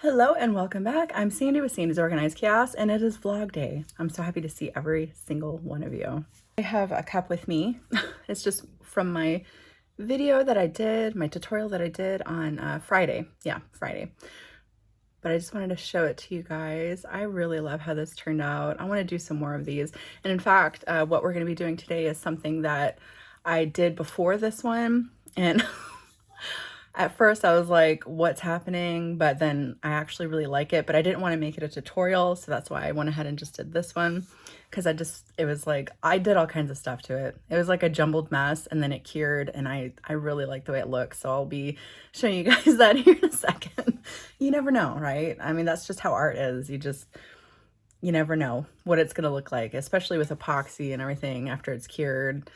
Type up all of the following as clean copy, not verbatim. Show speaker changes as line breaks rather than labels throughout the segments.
Hello and welcome back. I'm Sandy with Sandy's Organized Chaos, and it is vlog day. I'm so happy to see every single one of you. I have a cup with me. It's just from my video that I did, my tutorial that I did on Friday. Yeah, Friday. But I just wanted to show it to you guys. I really love how this turned out. I want to do some more of these. And in fact, what we're going to be doing today is something that I did before this one. And at first I was like, what's happening? But then I actually really like it, but I didn't want to make it a tutorial. So that's why I went ahead and just did this one. Cause it was like, I did all kinds of stuff to it. It was like a jumbled mess and then it cured, and I really like the way it looks. So I'll be showing you guys that here in a second. You never know, right? I mean, that's just how art is. You never know what it's going to look like, especially with epoxy and everything after it's cured.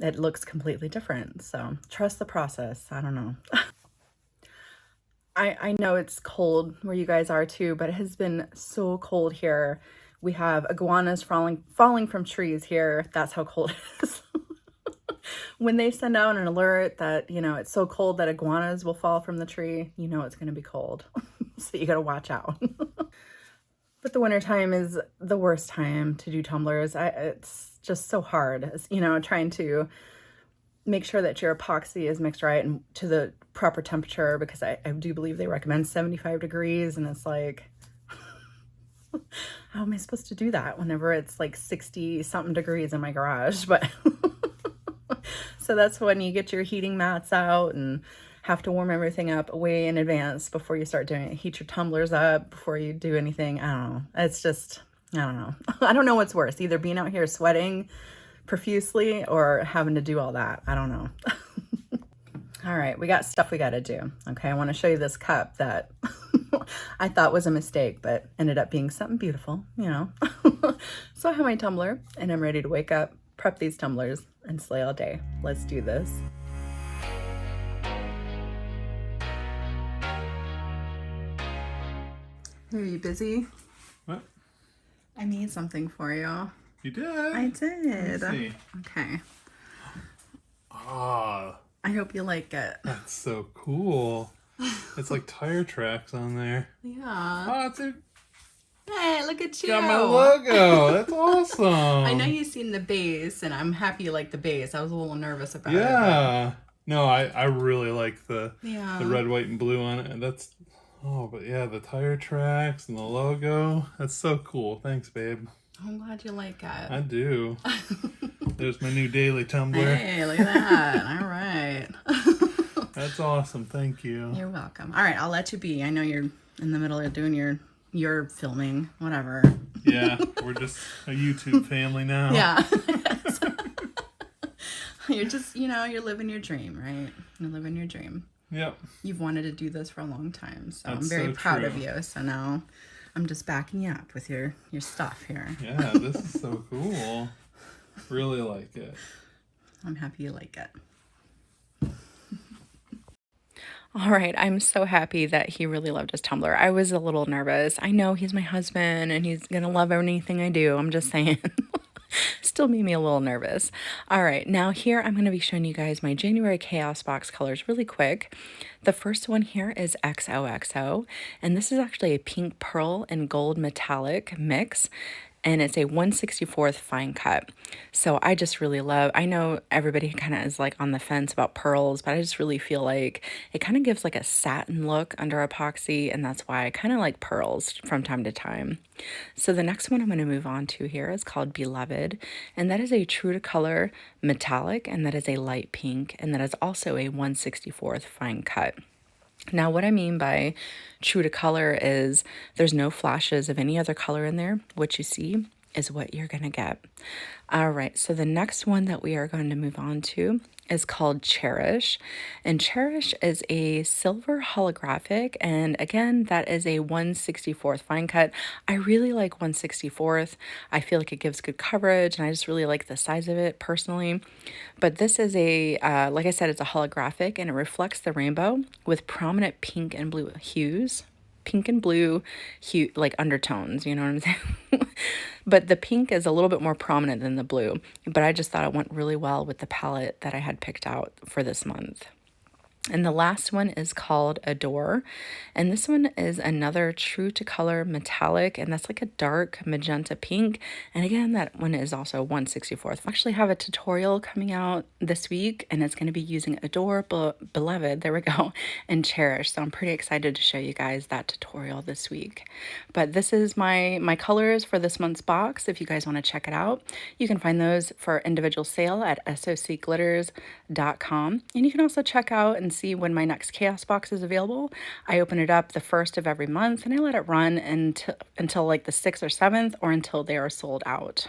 It looks completely different. So trust the process. I don't know. I know it's cold where you guys are too, but it has been so cold here. We have iguanas falling from trees here. That's how cold it is. When they send out an alert that, it's so cold that iguanas will fall from the tree, it's going to be cold. So you got to watch out. But the wintertime is the worst time to do tumblers. It's just so hard, trying to make sure that your epoxy is mixed right and to the proper temperature, because I do believe they recommend 75 degrees, and it's like, how am I supposed to do that whenever it's like 60 something degrees in my garage? But so that's when you get your heating mats out and have to warm everything up way in advance before you start doing it. Heat your tumblers up before you do anything. I don't know. It's just, I don't know. I don't know what's worse, either being out here sweating profusely or having to do all that. I don't know. All right, we got stuff we got to do. Okay, I want to show you this cup that I thought was a mistake, but ended up being something beautiful, So I have my tumbler, and I'm ready to wake up, prep these tumblers, and slay all day. Let's do this. Are you busy?
What?
I made something for you.
You did?
I did.
Let's see.
Okay.
Ah,
I hope you like it.
that's so cool. It's like tire tracks on there.
Yeah.
Oh, it's a...
Hey, look at you.
Got my logo. That's awesome.
I know you've seen the base, and I'm happy you like the base. I was a little nervous about it.
Yeah. No, I really like the
Yeah.
red, white, and blue on it. And that's... Oh, but yeah, the tire tracks and the logo. That's so cool. Thanks, babe.
I'm glad you like it.
I do. There's my new daily tumbler.
Hey, look at that. All right.
That's awesome. Thank you.
You're welcome. All right, I'll let you be. I know you're in the middle of doing your filming, whatever.
Yeah, we're just a YouTube family now.
Yeah. You're just, you're living your dream, right? You're living your dream.
Yep.
You've wanted to do this for a long time, so
That's
I'm very
so
proud
true.
of you. So now I'm just backing you up with your stuff here.
Yeah, this is so cool. Really like it.
I'm happy you like it. All right, I'm so happy that he really loved his tumbler. I was a little nervous. I know he's my husband and he's gonna love anything I do. I'm just saying. Still made me a little nervous. All right, now here I'm going to be showing you guys my January Chaos box colors really quick. The first one here is Xoxo, and this is actually a pink pearl and gold metallic mix, and it's a 1/64 fine cut. So I just really love, I know everybody kind of is like on the fence about pearls, but I just really feel like it kind of gives like a satin look under epoxy, and that's why I kind of like pearls from time to time. So the next one I'm going to move on to here is called Beloved, and that is a true to color metallic, and that is a light pink, and that is also a 1/64 fine cut. Now, what I mean by true to color is there's no flashes of any other color in there. What you see is what you're going to get. All right, so the next one that we are going to move on to is called Cherish, and Cherish is a silver holographic, and again, that is a 1/64 fine cut. I really like 1/64. I feel like it gives good coverage, and I just really like the size of it personally. But this is a, like I said, it's a holographic, and it reflects the rainbow with prominent pink and blue hues. Pink and blue hue, like undertones, you know what I'm saying? But the pink is a little bit more prominent than the blue, but I just thought it went really well with the palette that I had picked out for this month. And the last one is called Adore. And this one is another true to color metallic, and that's like a dark magenta pink. And again, that one is also 1/64. I actually have a tutorial coming out this week, and it's going to be using Adore, Beloved, there we go, and Cherish. So I'm pretty excited to show you guys that tutorial this week. But this is my colors for this month's box. If you guys want to check it out, you can find those for individual sale at socglitters.com. And you can also check out and see when my next chaos box is available. I open it up the first of every month, and I let it run until like the 6th or 7th, or until they are sold out.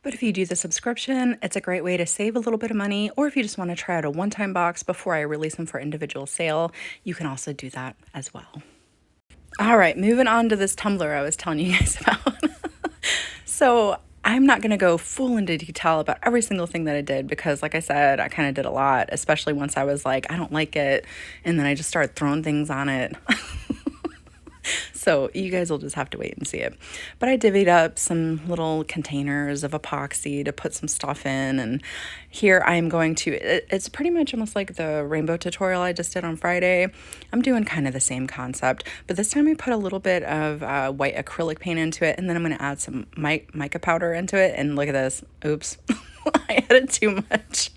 But if you do the subscription, it's a great way to save a little bit of money, or if you just want to try out a one-time box before I release them for individual sale, you can also do that as well. All right, moving on to this tumbler I was telling you guys about. So I'm not going to go full into detail about every single thing that I did, because like I said, I kind of did a lot, especially once I was like, I don't like it. And then I just started throwing things on it. So you guys will just have to wait and see it. But I divvied up some little containers of epoxy to put some stuff in. And here I am going to, it's pretty much almost like the rainbow tutorial I just did on Friday. I'm doing kind of the same concept, but this time I put a little bit of white acrylic paint into it. And then I'm going to add some mica powder into it. And look at this. Oops. I added too much.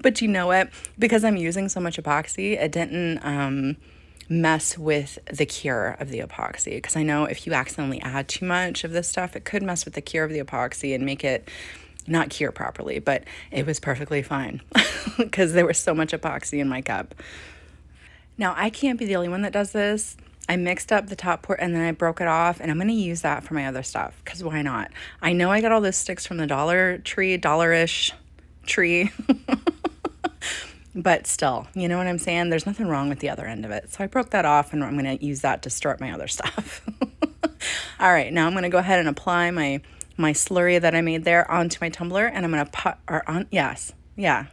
But you know what? Because I'm using so much epoxy, it didn't mess with the cure of the epoxy, because I know if you accidentally add too much of this stuff, it could mess with the cure of the epoxy and make it not cure properly. But it was perfectly fine because there was so much epoxy in my cup. Now I can't be the only one that does this. I mixed up the top part and then I broke it off, and I'm going to use that for my other stuff, because why not? I know I got all those sticks from the Dollar Tree, dollarish tree. But still, you know what I'm saying? There's nothing wrong with the other end of it. So I broke that off, and I'm going to use that to start my other stuff. All right, now I'm going to go ahead and apply my slurry that I made there onto my tumbler, and I'm going to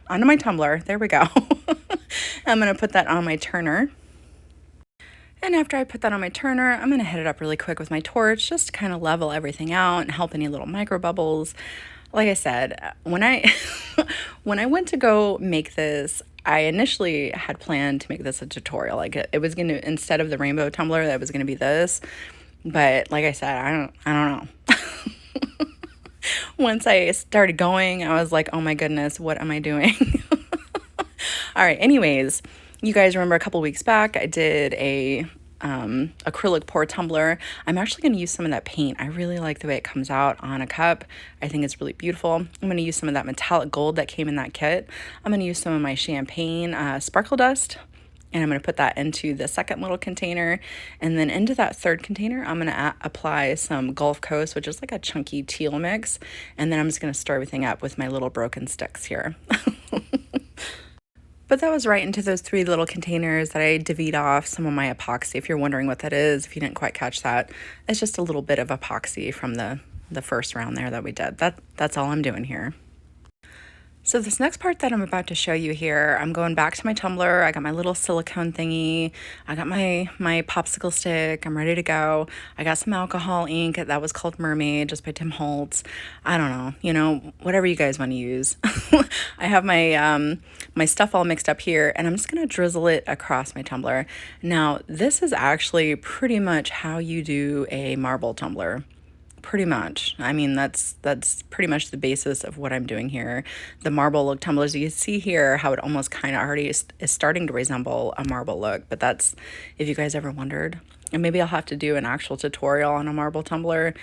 onto my tumbler. There we go. I'm going to put that on my turner. And after I put that on my turner, I'm going to hit it up really quick with my torch just to kind of level everything out and help any little micro bubbles. Like I said, when I when I went to go make this, I initially had planned to make this a tutorial. Like it was going to, instead of the rainbow tumbler, that was going to be this. But like I said, I don't know. Once I started going, I was like, oh my goodness, what am I doing? All right, anyways, you guys remember a couple weeks back, I did a acrylic pour tumbler. I'm actually going to use some of that paint. I really like the way it comes out on a cup. I think it's really beautiful. I'm going to use some of that metallic gold that came in that kit. I'm going to use some of my champagne sparkle dust, and I'm going to put that into the second little container. And then into that third container, I'm going to apply some Gulf Coast, which is like a chunky teal mix. And then I'm just going to stir everything up with my little broken sticks here. But that was right into those 3 little containers that I divvied off some of my epoxy. If you're wondering what that is, if you didn't quite catch that, it's just a little bit of epoxy from the first round there that we did. That's all I'm doing here. So this next part that I'm about to show you here, I'm going back to my tumbler. I got my little silicone thingy. I got my popsicle stick. I'm ready to go. I got some alcohol ink that was called Mermaid, just by Tim Holtz. I don't know, you know, whatever you guys want to use. I have my my stuff all mixed up here, and I'm just gonna drizzle it across my tumbler. Now, this is actually pretty much how you do a marble tumbler. Pretty much. I mean, that's pretty much the basis of what I'm doing here. The marble look tumblers, you see here how it almost kind of already is starting to resemble a marble look, but that's, if you guys ever wondered, and maybe I'll have to do an actual tutorial on a marble tumbler.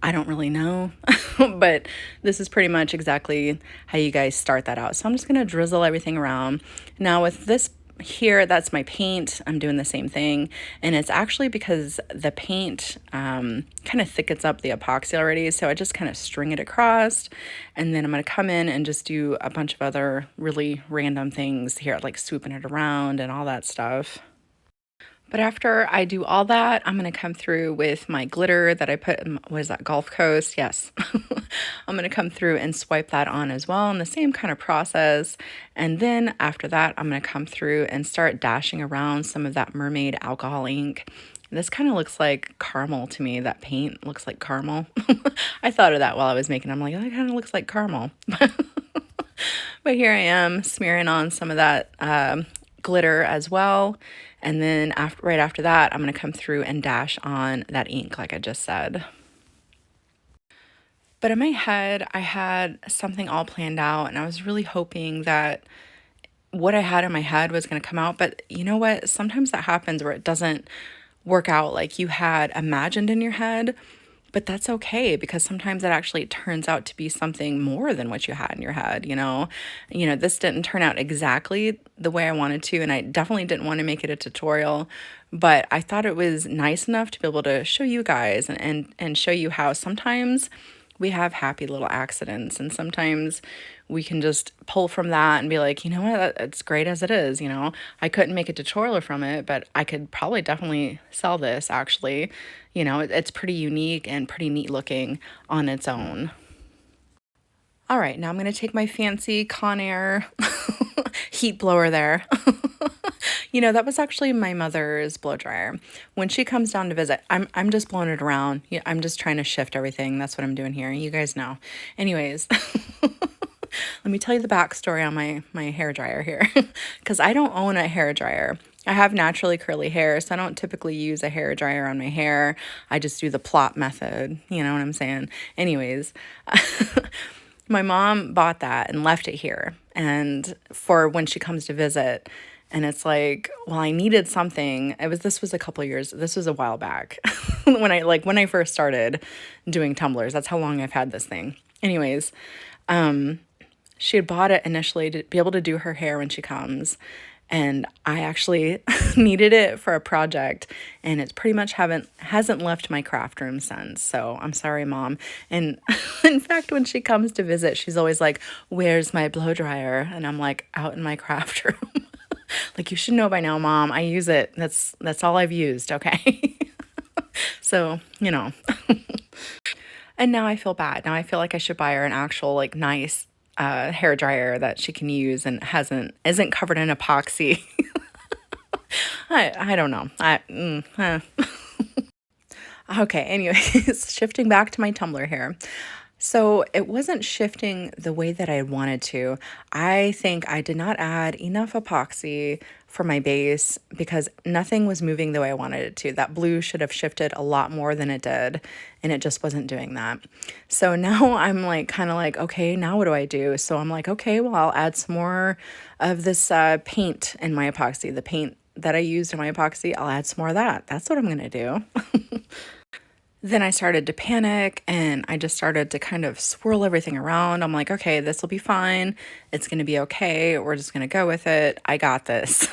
I don't really know, but this is pretty much exactly how you guys start that out. So I'm just going to drizzle everything around. Now with this here, that's my paint. I'm doing the same thing, and it's actually because the paint kind of thickens up the epoxy already, so I just kind of string it across, and then I'm going to come in and just do a bunch of other really random things here, like swooping it around and all that stuff. But after I do all that, I'm going to come through with my glitter that I put in, what is that, Gulf Coast? Yes. I'm going to come through and swipe that on as well in the same kind of process. And then after that, I'm going to come through and start dashing around some of that Mermaid alcohol ink. This kind of looks like caramel to me. That paint looks like caramel. I thought of that while I was making it. I'm like, that kind of looks like caramel. But here I am smearing on some of that glitter as well. And then right after that, I'm going to come through and dash on that ink like I just said. But in my head, I had something all planned out, and I was really hoping that what I had in my head was going to come out. But you know what? Sometimes that happens where it doesn't work out like you had imagined in your head. But that's okay, because sometimes it actually turns out to be something more than what you had in your head, you know? This didn't turn out exactly the way I wanted to, and I definitely didn't want to make it a tutorial, but I thought it was nice enough to be able to show you guys and show you how sometimes we have happy little accidents, and sometimes we can just pull from that and be like, you know what, it's great as it is. I couldn't make a tutorial from it, but I could probably definitely sell this actually. It's pretty unique and pretty neat looking on its own. All right, now I'm going to take my fancy Conair heat blower there. That was actually my mother's blow dryer. When she comes down to visit, I'm just blowing it around. Yeah, I'm just trying to shift everything. That's what I'm doing here. You guys know. Anyways, let me tell you the backstory on my hair dryer here, because I don't own a hair dryer. I have naturally curly hair, so I don't typically use a hair dryer on my hair. I just do the plop method. You know what I'm saying? Anyways, my mom bought that and left it here, and for when she comes to visit. And it's like, well, I needed something. This was a couple of years. This was a while back when I first started doing tumblers. That's how long I've had this thing. Anyways, she had bought it initially to be able to do her hair when she comes. And I actually needed it for a project, and it's pretty much hasn't left my craft room since. So I'm sorry, Mom. And in fact, when she comes to visit, she's always like, "Where's my blow dryer?" And I'm like, "Out in my craft room." Like, you should know by now, Mom. I use it. That's all I've used, okay? So, And now I feel bad. Now I feel like I should buy her an actual nice hair dryer that she can use and isn't covered in epoxy. I don't know. Okay, anyways, shifting back to my tumbler here. So it wasn't shifting the way that I wanted to. I think I did not add enough epoxy for my base because nothing was moving the way I wanted it to. That blue should have shifted a lot more than it did, and it just wasn't doing that. So now I'm kind of like, okay, now what do I do? So I'm like, okay, well, I'll add some more of this paint in my epoxy. The paint that I used in my epoxy, I'll add some more of that. That's what I'm going to do. Then I started to panic, and I just started to kind of swirl everything around. I'm like, okay, this will be fine. It's going to be okay. We're just going to go with it. I got this.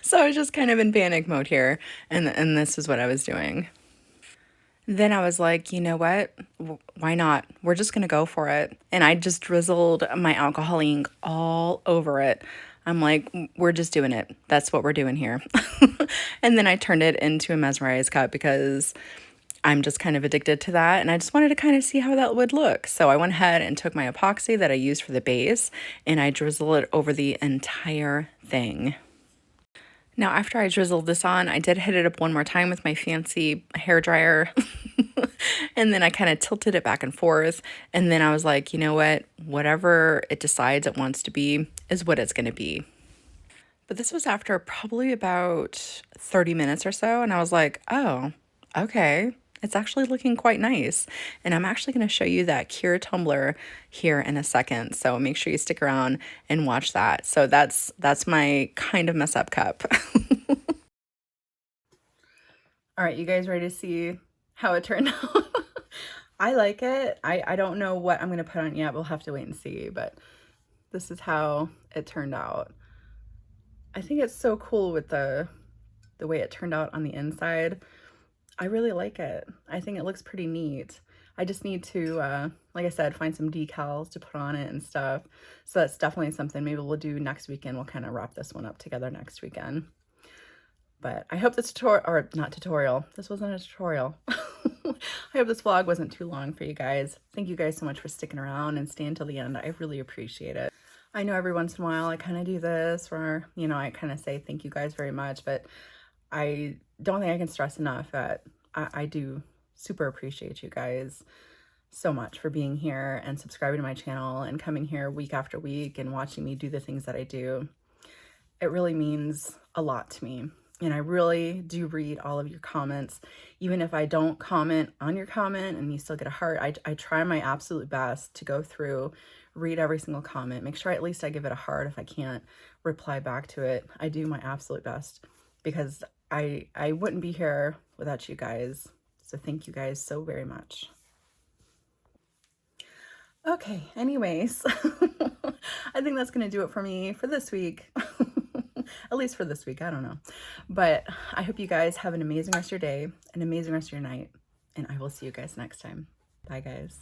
So I was just kind of in panic mode here, and this is what I was doing. Then I was like, you know what? Why not? We're just going to go for it. And I just drizzled my alcohol ink all over it. I'm like, we're just doing it. That's what we're doing here. And then I turned it into a mesmerized cup because I'm just kind of addicted to that. And I just wanted to kind of see how that would look. So I went ahead and took my epoxy that I used for the base, and I drizzled it over the entire thing. Now, after I drizzled this on, I did hit it up one more time with my fancy hair dryer. And then I kind of tilted it back and forth. And then I was like, you know what? Whatever it decides it wants to be is what it's going to be. But this was after probably about 30 minutes or so. And I was like, oh, okay. It's actually looking quite nice. And I'm actually going to show you that Cure tumbler here in a second. So make sure you stick around and watch that. So that's my kind of mess up cup. All right, you guys ready to see how it turned out? I like it. I don't know what I'm going to put on yet. We'll have to wait and see. But this is how it turned out. I think it's so cool with the way it turned out on the inside. I really like it. I think it looks pretty neat. I just need to, like I said, find some decals to put on it and stuff. So that's definitely something maybe we'll do next weekend. We'll kind of wrap this one up together next weekend. But I hope this tutorial, or not tutorial, this wasn't a tutorial. I hope this vlog wasn't too long for you guys. Thank you guys so much for sticking around and staying till the end. I really appreciate it. I know every once in a while I kind of do this where, I kind of say thank you guys very much, but I don't think I can stress enough that I do super appreciate you guys so much for being here and subscribing to my channel and coming here week after week and watching me do the things that I do. It really means a lot to me. And I really do read all of your comments. Even if I don't comment on your comment and you still get a heart, I try my absolute best to go through, read every single comment, make sure at least I give it a heart if I can't reply back to it. I do my absolute best because I wouldn't be here without you guys. So thank you guys so very much. Okay, anyways, I think that's going to do it for me for this week. At least for this week, I don't know. But I hope you guys have an amazing rest of your day, an amazing rest of your night, and I will see you guys next time. Bye, guys.